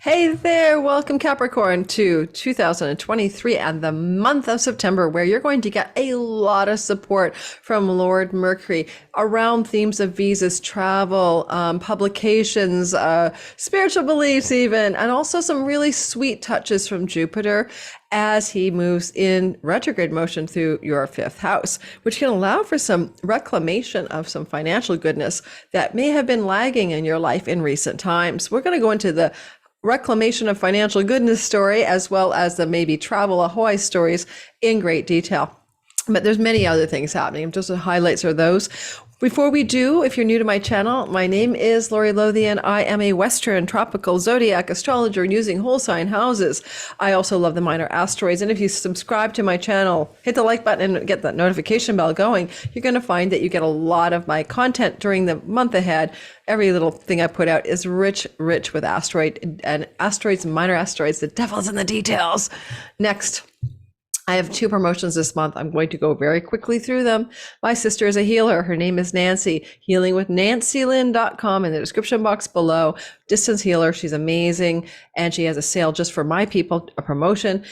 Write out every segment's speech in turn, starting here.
Hey there, welcome Capricorn to 2023 and the month of September, where you're going to get a lot of support from Lord Mercury around themes of visas, travel, publications, spiritual beliefs even, and also some really sweet touches from Jupiter as he moves in retrograde motion through your fifth house, which can allow for some reclamation of some financial goodness that may have been lagging in your life in recent times. We're going to go into the reclamation of financial goodness story, as well as the maybe travel Hawaii stories in great detail. But there's many other things happening. Just the highlights are those. Before we do, if you're new to my channel, my name is Lori Lothian. I am a Western tropical zodiac astrologer using whole sign houses. I also love the minor asteroids. And if you subscribe to my channel, hit the like button and get that notification bell going, you're going to find that you get a lot of my content during the month ahead. Every little thing I put out is rich with asteroids, minor asteroids. The devil's in the details. Next. I have 2 promotions this month. I'm going to go very quickly through them. My sister is a healer. Her name is Nancy. HealingWithNancyLynn.com in the description box below. Distance healer. She's amazing. And she has a sale just for my people, a promotion.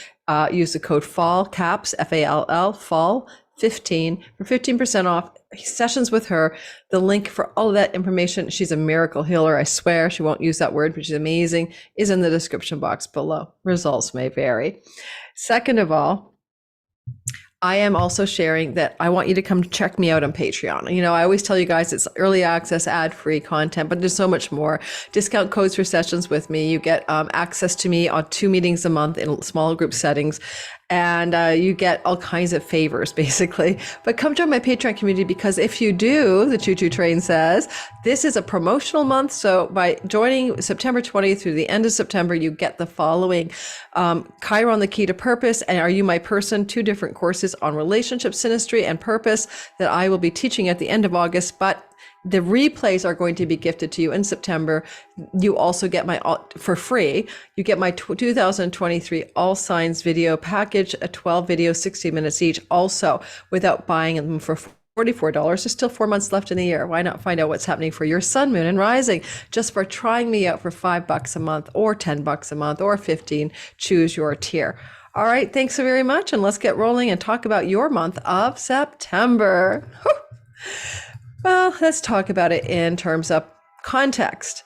Use the code FALL, CAPS, F-A-L-L, FALL 15 for 15% off sessions with her. The link for all of that information, she's a miracle healer. I swear she won't use that word, but she's amazing, is in the description box below. Results may vary. Second of all, I am also sharing that I want you to come check me out on Patreon. You know, I always tell you guys it's early access, ad-free content, but there's so much more. Discount codes for sessions with me. You get access to me on 2 meetings a month in small group settings. And you get all kinds of favors, basically. But come join my Patreon community, because if you do, the choo-choo train says, this is a promotional month. So by joining September 20th through the end of September, you get the following. Chiron, the Key to Purpose, and Are You My Person? 2 different courses on relationship synastry and purpose that I will be teaching at the end of August. But the replays are going to be gifted to you in September. You also get for free, you get my 2023 All Signs video package, a 12 videos, 60 minutes each, also without buying them for $44. There's still 4 months left in the year. Why not find out what's happening for your sun, moon, and rising just for trying me out for $5 a month or $10 a month or 15. Choose your tier. All right, thanks so very much. And let's get rolling and talk about your month of September. Well, let's talk about it in terms of context.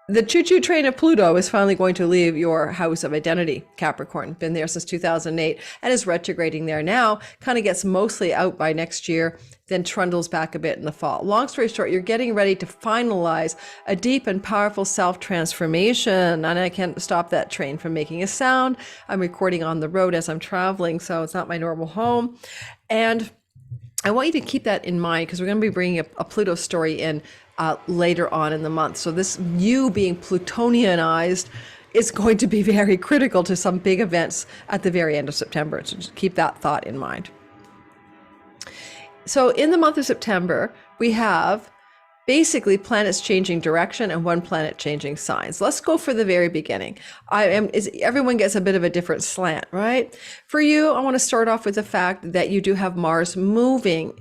The choo-choo train of Pluto is finally going to leave your house of identity, Capricorn. Been there since 2008 and is retrograding there now. Kind of gets mostly out by next year, then trundles back a bit in the fall. Long story short, you're getting ready to finalize a deep and powerful self-transformation. And I can't stop that train from making a sound. I'm recording on the road as I'm traveling, so it's not my normal home. And I want you to keep that in mind, because we're going to be bringing a Pluto story in later on in the month. So this you being Plutonianized is going to be very critical to some big events at the very end of September. So just keep that thought in mind. So in the month of September, we have basically planets changing direction and 1 planet changing signs. Let's go for the very beginning. Everyone gets a bit of a different slant, right? For you, I want to start off with the fact that you do have Mars moving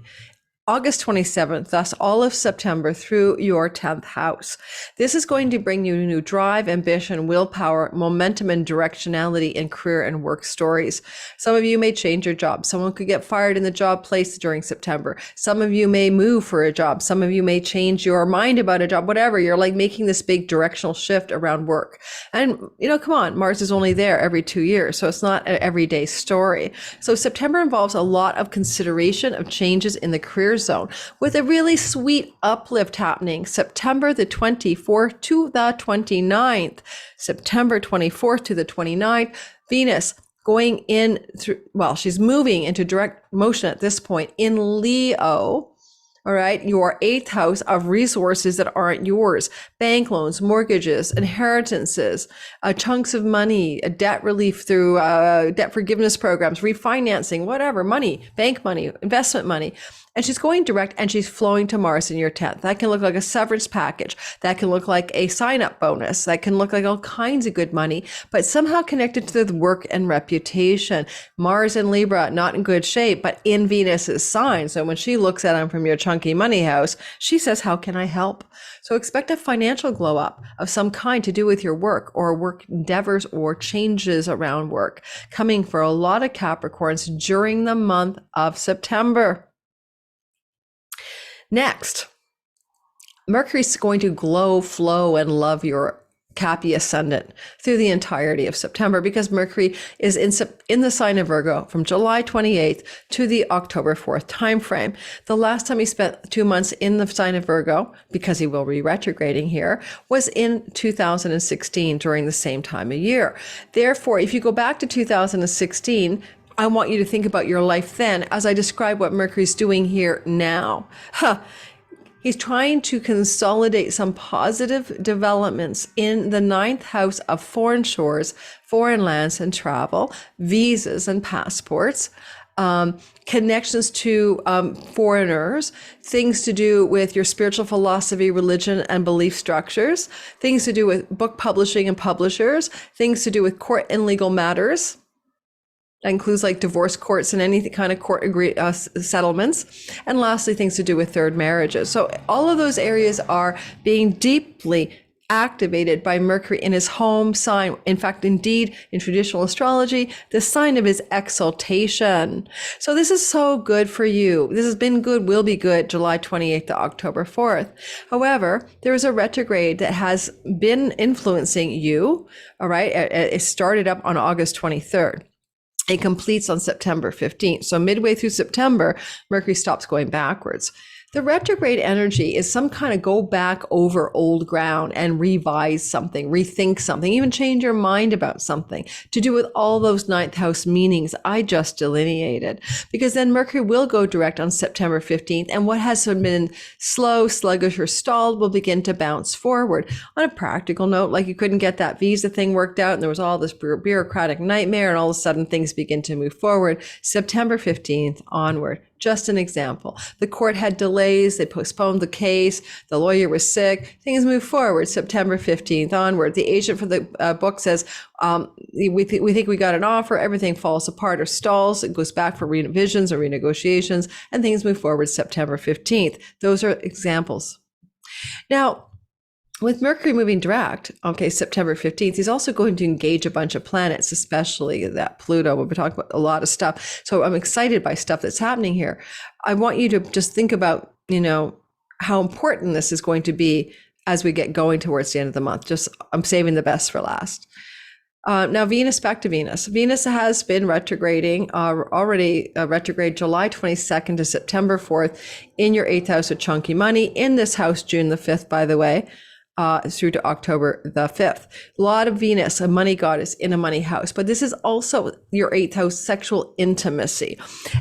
August 27th, thus all of September through your 10th house. This is going to bring you new drive, ambition, willpower, momentum, and directionality in career and work stories. Some of you may change your job. Someone could get fired in the job place during September. Some of you may move for a job. Some of you may change your mind about a job, whatever. You're like making this big directional shift around work. And, you know, come on, Mars is only there every 2 years, so it's not an everyday story. So September involves a lot of consideration of changes in the career zone, with a really sweet uplift happening September the 24th to the 29th. September 24th to the 29th, Venus going in through, well, she's moving into direct motion at this point in Leo. All right, your 8th house of resources that aren't yours, bank loans, mortgages, inheritances, chunks of money, debt relief through debt forgiveness programs, refinancing, whatever, money, bank money, investment money. And she's going direct and she's flowing to Mars in your 10th. That can look like a severance package. That can look like a sign-up bonus. That can look like all kinds of good money, but somehow connected to the work and reputation. Mars in Libra, not in good shape, but in Venus's sign. So when she looks at him from your chunk chunky money house, she says, how can I help? So expect a financial glow up of some kind to do with your work or work endeavors or changes around work coming for a lot of Capricorns during the month of September. Next, Mercury's going to glow, flow, and love your Cappy ascendant through the entirety of September, because Mercury is in the sign of Virgo from July 28th to the October 4th timeframe. The last time he spent 2 months in the sign of Virgo, because he will be retrograding here, was in 2016 during the same time of year. Therefore, if you go back to 2016, I want you to think about your life then as I describe what Mercury's doing here now. He's trying to consolidate some positive developments in the 9th house of foreign shores, foreign lands and travel, visas and passports, connections to foreigners, things to do with your spiritual philosophy, religion, and belief structures, things to do with book publishing and publishers, things to do with court and legal matters. That includes like divorce courts and any kind of court settlements. And lastly, things to do with third marriages. So all of those areas are being deeply activated by Mercury in his home sign. In fact, indeed, in traditional astrology, the sign of his exaltation. So this is so good for you. This has been good, will be good, July 28th to October 4th. However, there is a retrograde that has been influencing you, all right? It started up on August 23rd. It completes on September 15th. So midway through September, Mercury stops going backwards. The retrograde energy is some kind of go back over old ground and revise something, rethink something, even change your mind about something to do with all those 9th house meanings I just delineated. Because then Mercury will go direct on September 15th, and what has been slow, sluggish, or stalled will begin to bounce forward. On a practical note, like you couldn't get that visa thing worked out and there was all this bureaucratic nightmare, and all of a sudden things begin to move forward. September 15th onward. Just an example. The court had delays. They postponed the case. The lawyer was sick. Things moved forward September 15th onward. The agent for the book says, we think we got an offer. Everything falls apart or stalls. It goes back for revisions or renegotiations, and things move forward September 15th. Those are examples. Now, with Mercury moving direct, okay, September 15th, he's also going to engage a bunch of planets, especially that Pluto. We'll be talking about a lot of stuff. So I'm excited by stuff that's happening here. I want you to just think about, how important this is going to be as we get going towards the end of the month. I'm saving the best for last. Now, Venus, back to Venus. Venus has been retrograding, already retrograde July 22nd to September 4th in your 8th house of chunky money, in this house, June the 5th, by the way. Through to October the 5th. A lot of Venus, a money goddess in a money house, but this is also your 8th house sexual intimacy.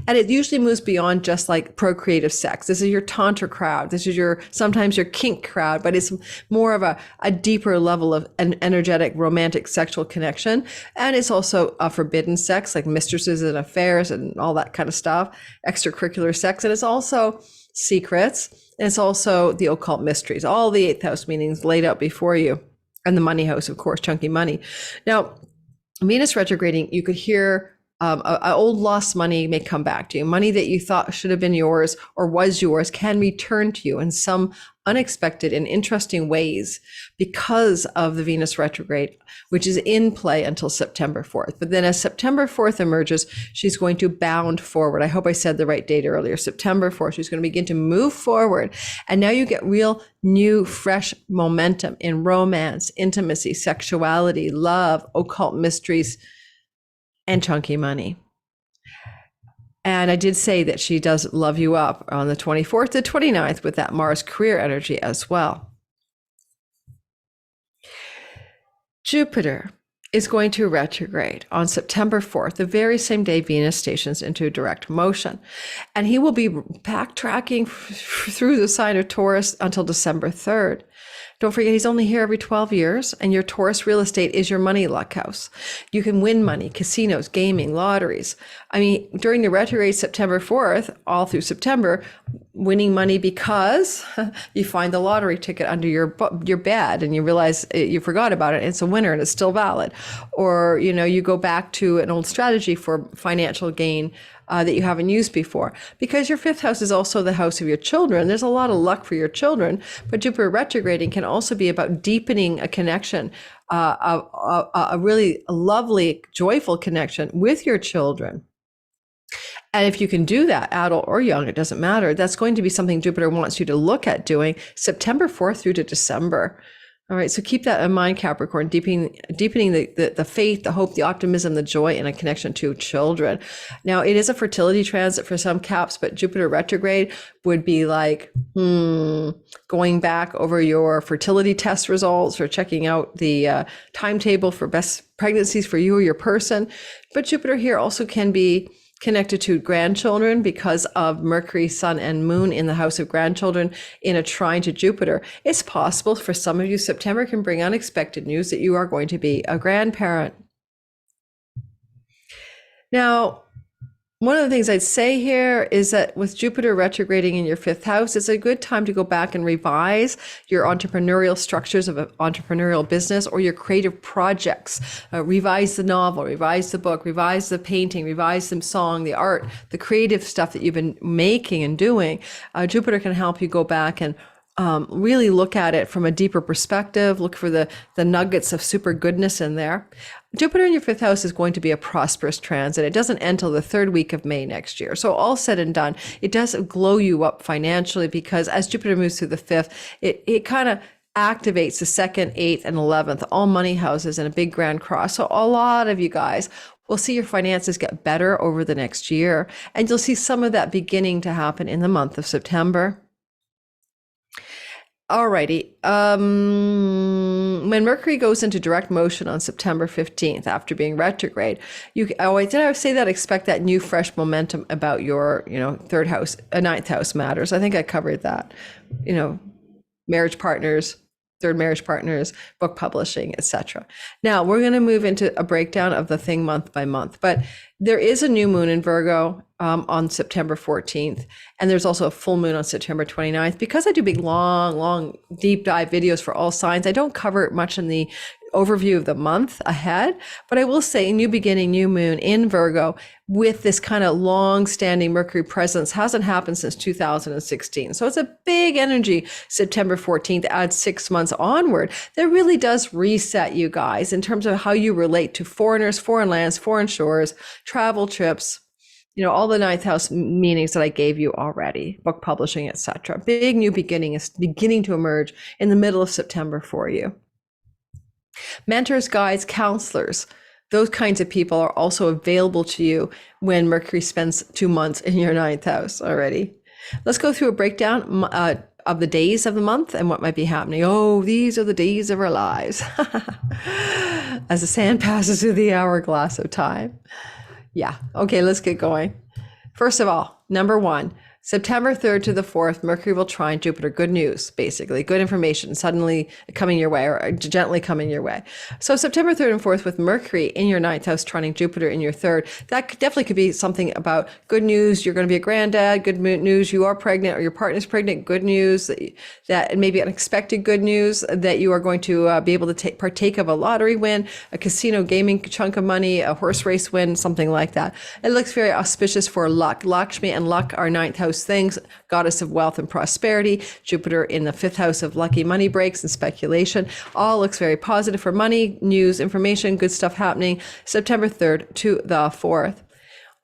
And it usually moves beyond just like procreative sex. This is your tantra crowd. This is sometimes your kink crowd, but it's more of a deeper level of an energetic, romantic, sexual connection. And it's also forbidden sex, like mistresses and affairs and all that kind of stuff, extracurricular sex. And it's also secrets. And it's also the occult mysteries, all the 8th house meanings laid out before you. And the money house, of course, chunky money. Now, Venus retrograding, you could hear old lost money may come back to you. Money that you thought should have been yours or was yours can return to you in some unexpected and interesting ways because of the Venus retrograde, which is in play until September 4th. But then as September 4th emerges, she's going to bound forward. I hope I said the right date earlier. September 4th, she's going to begin to move forward. And now you get real, new, fresh momentum in romance, intimacy, sexuality, love, occult mysteries, and chunky money. And I did say that she does love you up on the 24th to 29th with that Mars career energy as well. Jupiter is going to retrograde on September 4th, the very same day Venus stations into direct motion. And he will be backtracking through the sign of Taurus until December 3rd. Don't forget, he's only here every 12 years, and your Taurus real estate is your money luck house. You can win money, casinos, gaming, lotteries. I mean, during the retrograde September 4th, all through September, winning money because you find the lottery ticket under your bed and you realize you forgot about it. It's a winner and it's still valid. Or, you go back to an old strategy for financial gain that you haven't used before. Because your fifth house is also the house of your children. There's a lot of luck for your children, but Jupiter retrograding can also be about deepening a connection, a really lovely, joyful connection with your children. And if you can do that, adult or young, it doesn't matter. That's going to be something Jupiter wants you to look at doing September 4th through to December. All right, so keep that in mind, Capricorn, deepening the faith, the hope, the optimism, the joy, and a connection to children. Now, it is a fertility transit for some Caps, but Jupiter retrograde would be like going back over your fertility test results or checking out the timetable for best pregnancies for you or your person. But Jupiter here also can be connected to grandchildren because of Mercury, Sun, and Moon in the house of grandchildren in a trine to Jupiter. It's possible for some of you, September can bring unexpected news that you are going to be a grandparent. Now, one of the things I'd say here is that with Jupiter retrograding in your fifth house, it's a good time to go back and revise your entrepreneurial structures of an entrepreneurial business or your creative projects. Revise the novel, revise the book, revise the painting, revise the song, the art, the creative stuff that you've been making and doing. Jupiter can help you go back and really look at it from a deeper perspective, look for the nuggets of super goodness in there. Jupiter in your fifth house is going to be a prosperous transit. It doesn't end till the third week of May next year. So all said and done, it does glow you up financially because as Jupiter moves through the fifth, it kind of activates the 2nd, 8th, and 11th, all money houses in a big grand cross. So a lot of you guys will see your finances get better over the next year. And you'll see some of that beginning to happen in the month of September. Alrighty. When Mercury goes into direct motion on September 15th after being retrograde, did I say that? Expect that new fresh momentum about your, third house, ninth house matters. I think I covered that. Marriage partners, third marriage partners, book publishing, etc. Now we're going to move into a breakdown of the thing month by month, but there is a new moon in Virgo on September 14th, and there's also a full moon on September 29th. Because I do big, long, deep dive videos for all signs, I don't cover it much in the overview of the month ahead, but I will say new beginning, new moon in Virgo with this kind of long-standing Mercury presence hasn't happened since 2016. So it's a big energy. September 14th adds 6 months onward. That really does reset you guys in terms of how you relate to foreigners, foreign lands, foreign shores, travel trips, all the ninth house meanings that I gave you already, book publishing, etc. Big new beginning is beginning to emerge in the middle of September for you. Mentors, guides, counselors, those kinds of people are also available to you when Mercury spends 2 months in your ninth house already. Let's go through a breakdown of the days of the month and what might be happening. Oh, these are the days of our lives. As the sand passes through the hourglass of time. Yeah. Okay, let's get going. First of all, number 1, September 3rd to the 4th, Mercury will trine Jupiter. Good news, basically. Good information suddenly coming your way or gently coming your way. So September 3rd and 4th with Mercury in your ninth house trining Jupiter in your third, that definitely could be something about good news. You're going to be a granddad. Good news. You are pregnant or your partner's pregnant. Good news that maybe unexpected good news that you are going to be able to partake of a lottery win, a casino gaming chunk of money, a horse race win, something like that. It looks very auspicious for luck. Lakshmi and luck are ninth house things, goddess of wealth and prosperity, Jupiter in the fifth house of lucky money breaks and speculation. All looks very positive for money, news, information, good stuff happening September 3rd to the 4th.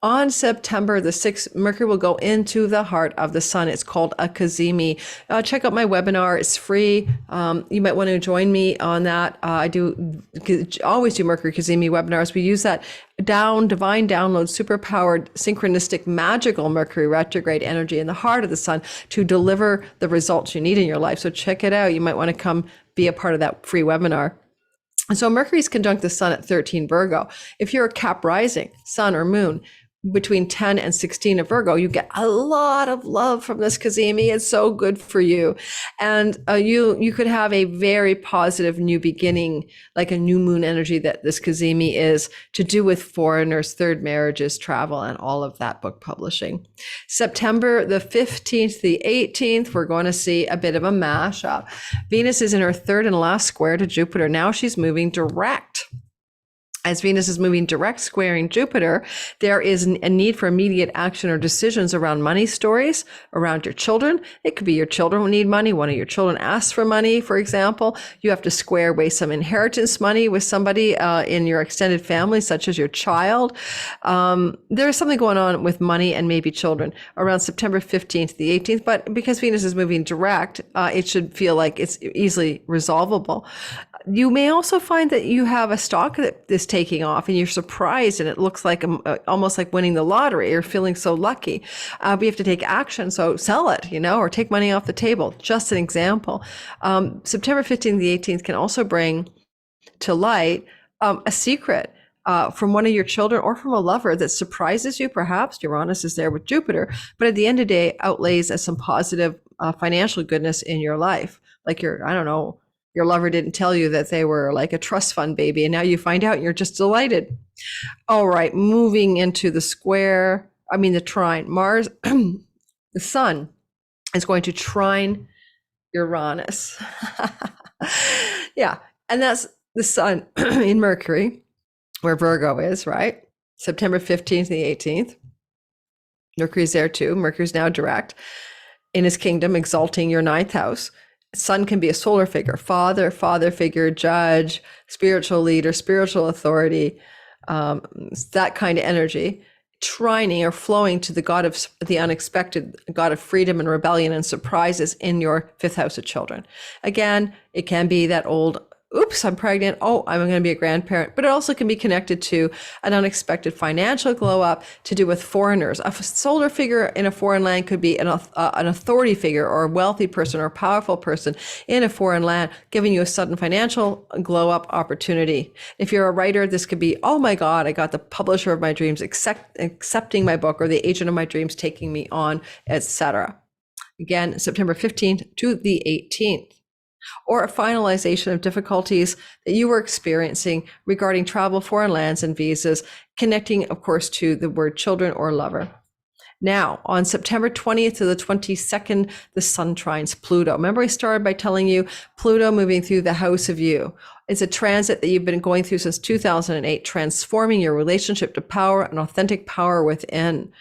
On September the 6th, Mercury will go into the heart of the sun. It's called a cazimi. Check out my webinar. It's free. You might want to join me on that. I always do Mercury cazimi webinars. We use that divine download, superpowered, synchronistic, magical Mercury retrograde energy in the heart of the sun to deliver the results you need in your life. So check it out. You might want to come be a part of that free webinar. So Mercury's conjunct the sun at 13 Virgo. If you're a Cap rising, sun or moon, between 10 and 16 of Virgo, you get a lot of love from this cazimi. It's so good for you. And you could have a very positive new beginning, like a new moon energy that this cazimi is, to do with foreigners, third marriages, travel, and all of that, book publishing. September the 15th, to the 18th, we're going to see a bit of a mashup. Venus is in her third and last square to Jupiter. Now she's moving direct. As Venus is moving direct squaring Jupiter, there is a need for immediate action or decisions around money stories, around your children. It could be your children who need money. One of your children asks for money, for example. You have to square away some inheritance money with somebody in your extended family, such as your child. There's something going on with money and maybe children around September 15th to the 18th. But because Venus is moving direct, it should feel like it's easily resolvable. You may also find that you have a stock that is taking off and you're surprised and it looks like almost like winning the lottery. You're feeling so lucky. But you have to take action. So sell it, or take money off the table. Just an example. September 15th to the 18th can also bring to light a secret from one of your children or from a lover that surprises you. Perhaps Uranus is there with Jupiter, but at the end of the day outlays as some positive financial goodness in your life. Like your lover didn't tell you that they were like a trust fund baby, and now you find out and you're just delighted. All right, moving into the trine. Mars, the sun is going to trine Uranus. Yeah, and that's the sun in Mercury, where Virgo is, right? September 15th to the 18th. Mercury's there too. Mercury's now direct in his kingdom, exalting your ninth house. Sun can be a solar figure, father figure, judge, spiritual leader, spiritual authority, that kind of energy, trining or flowing to the god of the unexpected, god of freedom and rebellion and surprises in your fifth house of children. Again, it can be that old, oops, I'm pregnant. Oh, I'm going to be a grandparent. But it also can be connected to an unexpected financial glow up to do with foreigners. A solar figure in a foreign land could be an authority figure or a wealthy person or a powerful person in a foreign land, giving you a sudden financial glow up opportunity. If you're a writer, this could be, oh my God, I got the publisher of my dreams accepting my book, or the agent of my dreams taking me on, etc. Again, September 15th to the 18th. Or a finalization of difficulties that you were experiencing regarding travel, foreign lands, and visas, connecting, of course, to the word children or lover. Now, on September 20th to the 22nd, the sun trines Pluto. Remember, I started by telling you Pluto moving through the house of you. It's a transit that you've been going through since 2008, transforming your relationship to power and authentic power within.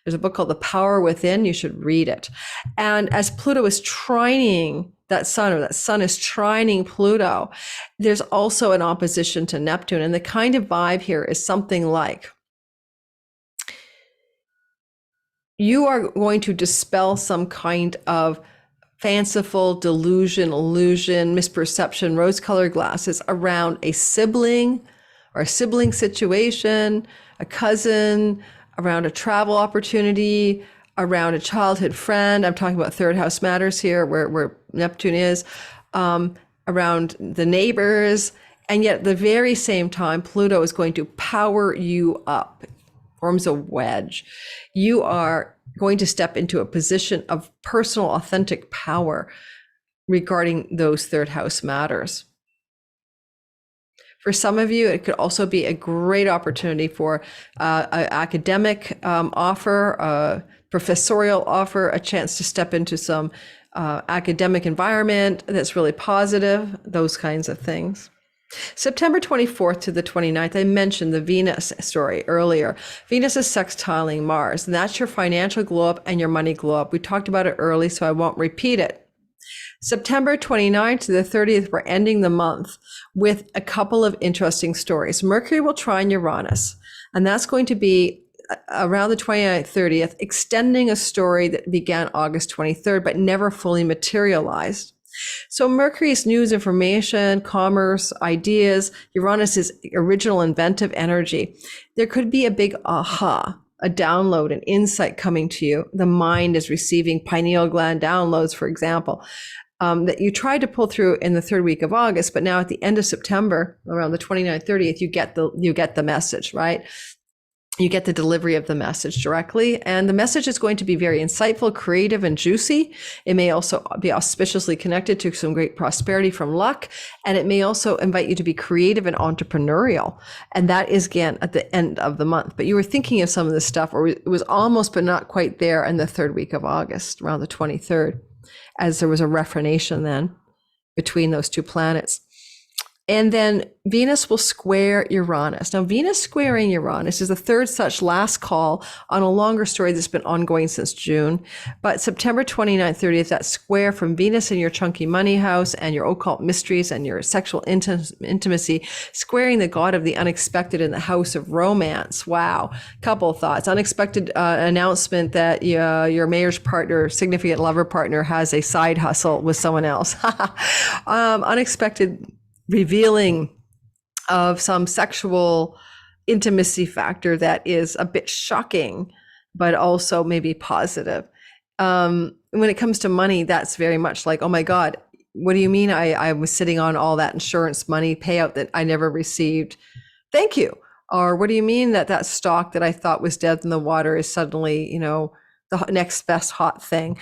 There's a book called The Power Within. You should read it. And as Pluto is trining that sun, or that sun is trining Pluto, there's also an opposition to Neptune. And the kind of vibe here is something like, you are going to dispel some kind of fanciful delusion, illusion, misperception, rose-colored glasses around a sibling or a sibling situation, a cousin, around a travel opportunity, around a childhood friend. I'm talking about third house matters here, where Neptune is, around the neighbors. And yet at the very same time, Pluto is going to power you up, forms a wedge. You are going to step into a position of personal, authentic power regarding those third house matters. For some of you, it could also be a great opportunity for an academic offer, a professorial offer, a chance to step into some academic environment that's really positive, those kinds of things. September 24th to the 29th, I mentioned the Venus story earlier. Venus is sextiling Mars, and that's your financial glow up and your money glow up. We talked about it early, so I won't repeat it. September 29th to the 30th, we're ending the month with a couple of interesting stories. Mercury will trine Uranus, and that's going to be around the 29th, 30th, extending a story that began August 23rd, but never fully materialized. So Mercury's news, information, commerce, ideas, Uranus is original inventive energy. There could be a big aha, a download, an insight coming to you. The mind is receiving pineal gland downloads, for example, that you tried to pull through in the third week of August, but now at the end of September, around the 29th, 30th, you get the message, right? You get the delivery of the message directly, and the message is going to be very insightful, creative, and juicy. It may also be auspiciously connected to some great prosperity from luck, and it may also invite you to be creative and entrepreneurial. And that is, again, at the end of the month. But you were thinking of some of this stuff, or it was almost but not quite there in the third week of August, around the 23rd, as there was a reformation then between those two planets. And then Venus will square Uranus. Now, Venus squaring Uranus is the third such last call on a longer story that's been ongoing since June. But September 29th, 30th, that square from Venus in your chunky money house and your occult mysteries and your sexual intimacy, squaring the god of the unexpected in the house of romance. Wow. Couple of thoughts. Unexpected announcement that your marriage partner, significant lover partner, has a side hustle with someone else. Unexpected revealing of some sexual intimacy factor that is a bit shocking, but also maybe positive. When it comes to money, that's very much like, oh my God, what do you mean I was sitting on all that insurance money payout that I never received? Thank you. Or what do you mean that stock that I thought was dead in the water is suddenly, the next best hot thing?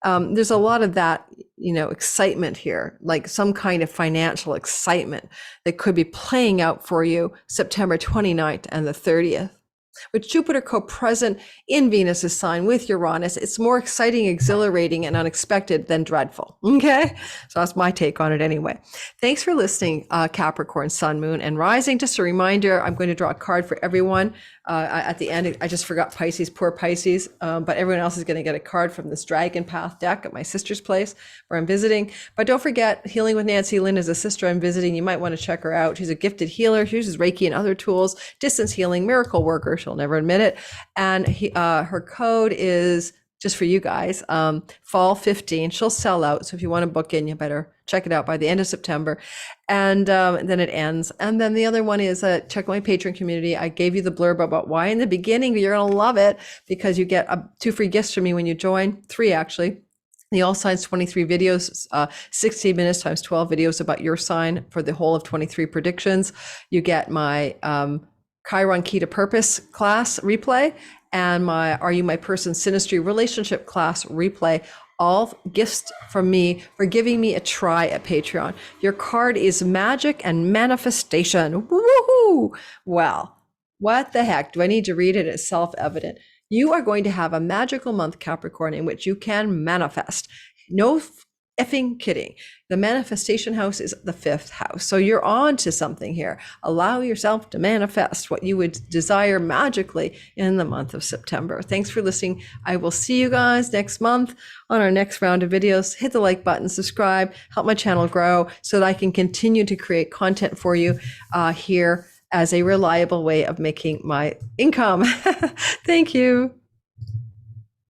There's a lot of that, excitement here, like some kind of financial excitement that could be playing out for you September 29th and the 30th. With Jupiter co-present in Venus's sign with Uranus, it's more exciting, exhilarating, and unexpected than dreadful. Okay? So that's my take on it anyway. Thanks for listening, Capricorn, Sun, Moon, and Rising. Just a reminder, I'm going to draw a card for everyone. At the end, I just forgot Pisces, poor Pisces, but everyone else is going to get a card from this Dragon Path deck at my sister's place where I'm visiting. But don't forget, Healing with Nancy Lynn is a sister I'm visiting. You might want to check her out. She's a gifted healer. She uses Reiki and other tools, distance healing, miracle worker. She'll never admit it. And her code is, just for you guys, fall 15. She'll sell out. So if you want to book in, you better check it out by the end of September. And then it ends. And then the other one is check my Patreon community. I gave you the blurb about why in the beginning, but you're going to love it because you get 2 free gifts from me when you join, 3 actually. The All Signs 23 videos, 60 minutes times 12 videos about your sign for the whole of 23 predictions. You get my Chiron Key to Purpose class replay and my Are You My Person Synastry relationship class replay. All gifts from me for giving me a try at Patreon. Your card is magic and manifestation. Woohoo! Well, what the heck? Do I need to read it? It's self-evident. You are going to have a magical month, Capricorn, in which you can manifest. No effing kidding. The manifestation house is the 5th house. So you're on to something here. Allow yourself to manifest what you would desire magically in the month of September. Thanks for listening. I will see you guys next month on our next round of videos. Hit the like button, subscribe, help my channel grow so that I can continue to create content for you here as a reliable way of making my income. Thank you.